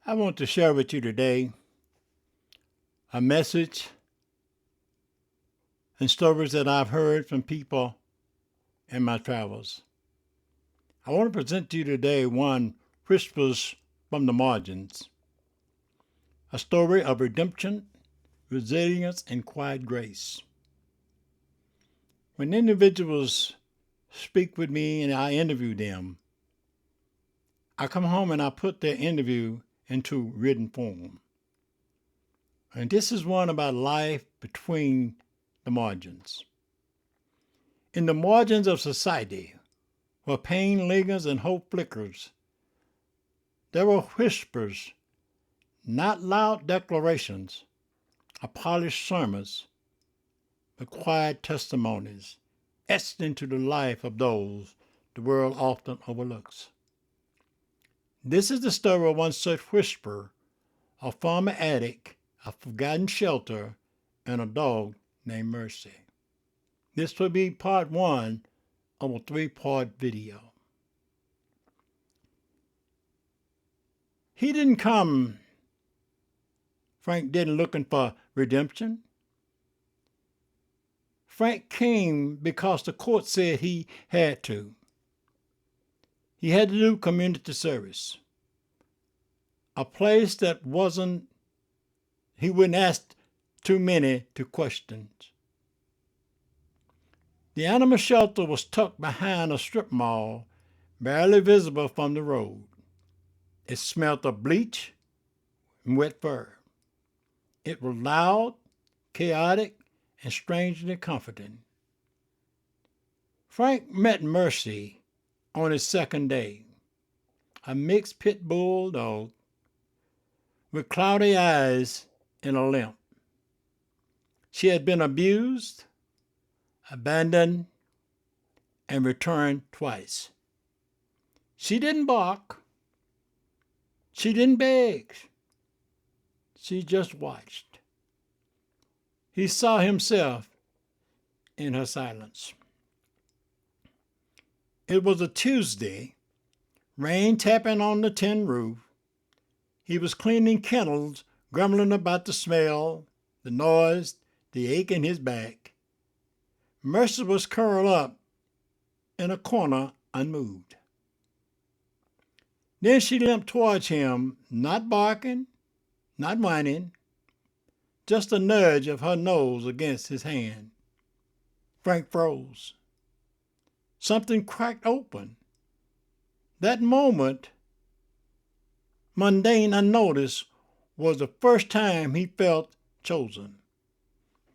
I want to share with you today a message and stories that I've heard from people in my travels. I want to present to you today one Whispers from the Margins, a story of redemption, resilience, and quiet grace. When individuals speak with me and I interview them, I come home and I put their interview into written form. And this is one about life between the margins. In the margins of society, where pain lingers and hope flickers, there are whispers, not loud declarations or polished sermons, but quiet testimonies etched into the life of those the world often overlooks. This is the story of one such whisper, a former addict, a forgotten shelter, and a dog named Mercy. This will be part one of a three-part video. Frank didn't looking for redemption. Frank came because the court said he had to. He had to do community service, a place that he wouldn't ask too many to question. The animal shelter was tucked behind a strip mall, barely visible from the road. It smelled of bleach and wet fur. It was loud, chaotic, and strangely comforting. Frank met Mercy on his second day, a mixed pit bull dog with cloudy eyes and a limp. She had been abused, abandoned, and returned twice. She didn't bark. She didn't beg. She just watched. He saw himself in her silence. It was a Tuesday, rain tapping on the tin roof. He was cleaning kennels, grumbling about the smell, the noise, the ache in his back. Mercy was curled up in a corner, unmoved. Then she limped towards him, not barking, not whining, just a nudge of her nose against his hand. Frank froze. Something cracked open. That moment, mundane, unnoticed, was the first time he felt chosen.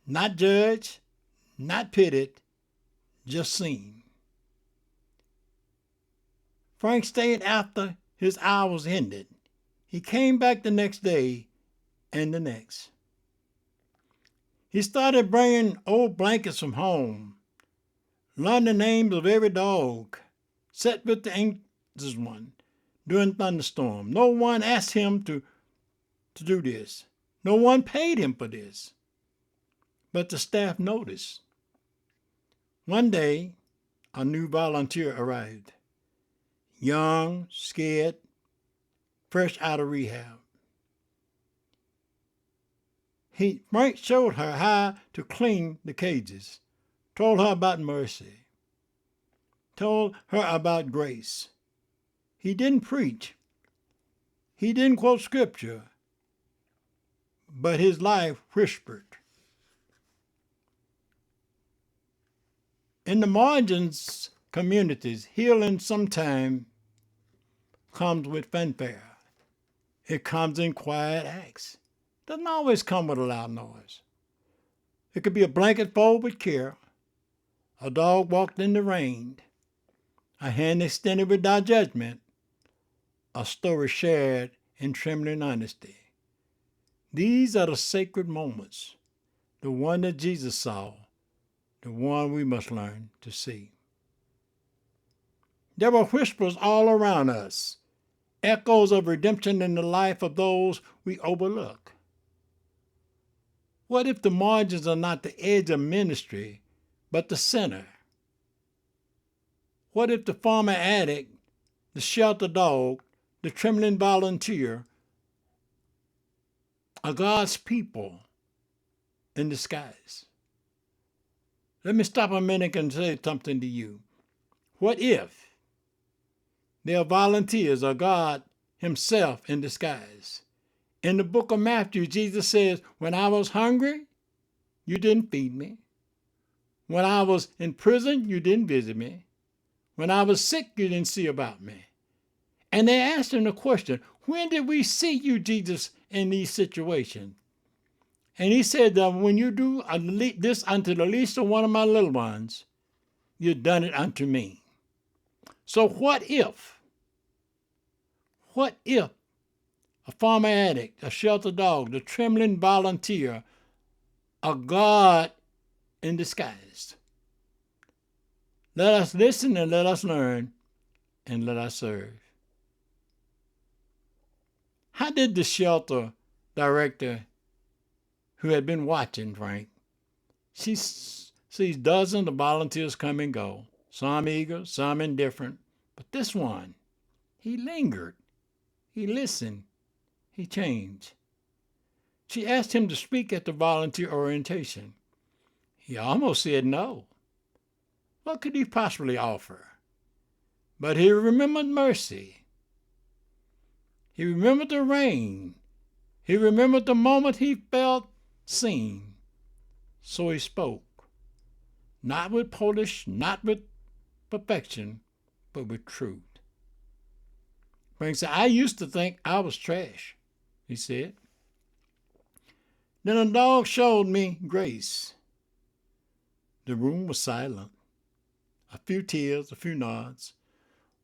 Not judged, not pitied, just seen. Frank stayed after his hours ended. He came back the next day and the next. He started bringing old blankets from home, learned the names of every dog, sat with the anxious one during thunderstorm. No one asked him to do this. No one paid him for this. But the staff noticed. One day, a new volunteer arrived. Young, scared, fresh out of rehab. Frank showed her how to clean the cages, told her about mercy, told her about grace. He didn't preach. He didn't quote scripture, but his life whispered. In the margins communities, healing sometimes comes with fanfare. It comes in quiet acts. It doesn't always come with a loud noise. It could be a blanket fold with care, a dog walked in the rain, a hand extended without judgment, a story shared in trembling honesty. These are the sacred moments, the one that Jesus saw, the one we must learn to see. There were whispers all around us, echoes of redemption in the life of those we overlook. What if the margins are not the edge of ministry, but the center? What if the former addict, the shelter dog, the trembling volunteer are God's people in disguise. Let me stop a minute and say something to you. What if they are volunteers of God himself in disguise? In the book of Matthew, Jesus says, when I was hungry, you didn't feed me. When I was in prison, you didn't visit me. When I was sick, you didn't see about me. And they asked him the question, when did we see you, Jesus, in these situations? And he said that when you do this unto the least of one of my little ones, you've done it unto me. So what if a former addict, a shelter dog, the trembling volunteer, a God in disguise? Let us listen and let us learn and let us serve. How did the shelter director, who had been watching Frank, she sees dozens of volunteers come and go, some eager, some indifferent, but this one, he lingered, he listened, he changed. She asked him to speak at the volunteer orientation. He almost said no. What could he possibly offer? But he remembered mercy. He remembered the rain. He remembered the moment he felt seen. So he spoke, not with polish, not with perfection, but with truth. Frank said, I used to think I was trash, he said. Then a dog showed me grace. The room was silent. A few tears, a few nods.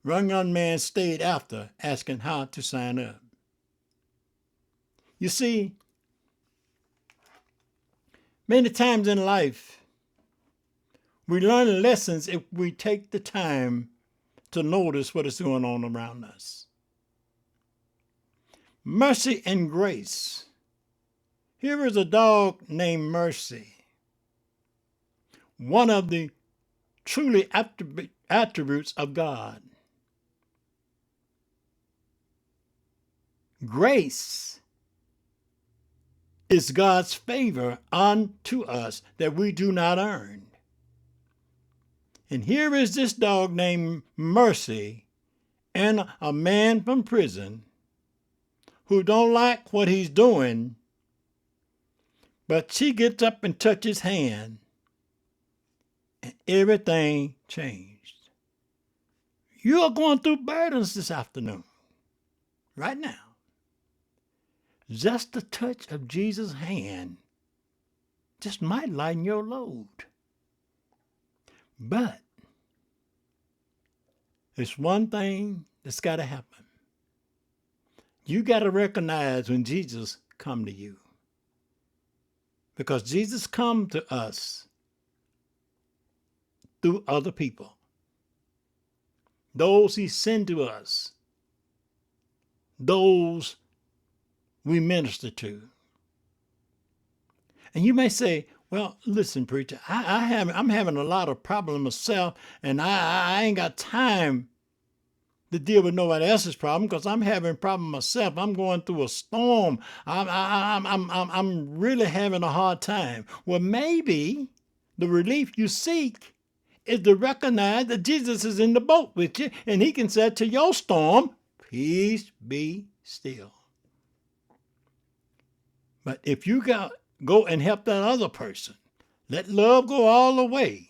One young man stayed after, asking how to sign up. You see, many times in life, we learn lessons if we take the time to notice what is going on around us. Mercy and grace. Here is a dog named Mercy. One of the truly attributes of God. Grace is God's favor unto us that we do not earn. And here is this dog named Mercy and a man from prison who don't like what he's doing, but she gets up and touches his hand, and everything changed. You are going through burdens this afternoon, right now. Just the touch of Jesus' hand just might lighten your load. But there's one thing that's got to happen. You got to recognize when Jesus come to you. Because Jesus come to us through other people. Those he sent to us. Those we minister to. And you may say, well, listen, preacher, I'm having a lot of problems myself, and I ain't got time to deal with nobody else's problem because I'm having a problem myself. I'm going through a storm. I'm really having a hard time. Well, maybe the relief you seek is to recognize that Jesus is in the boat with you, and he can say to your storm, peace be still. But if you go and help that other person, let love go all the way.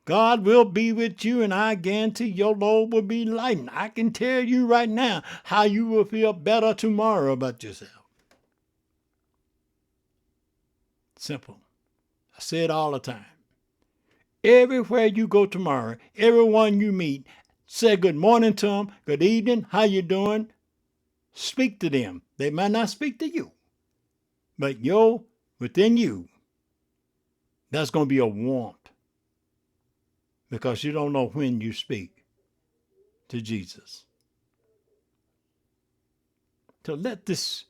God will be with you, and I guarantee your load will be lightened. I can tell you right now how you will feel better tomorrow about yourself. Simple. I say it all the time. Everywhere you go tomorrow, everyone you meet, say good morning to them, good evening, how you doing? Speak to them. They might not speak to you, but within you, that's going to be a warmth. Because you don't know when you speak to Jesus. So let this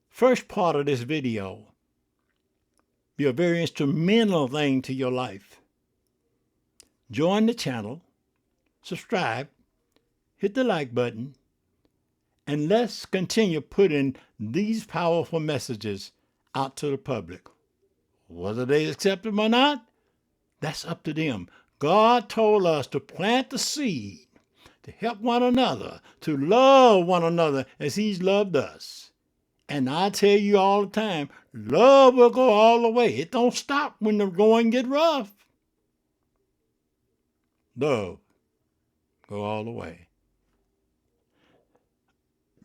first part of this video be a very instrumental thing to your life. Join the channel, subscribe, hit the like button, And let's continue putting these powerful messages out to the public. Whether they accept them or not, that's up to them. God told us to plant the seed, to help one another, to love one another as he's loved us. And I tell you all the time, love will go all the way. It don't stop when the going get rough. Love go all the way.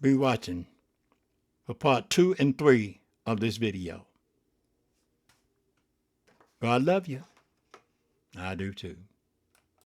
Be watching for part 2 and 3 of this video. God love you. I do too.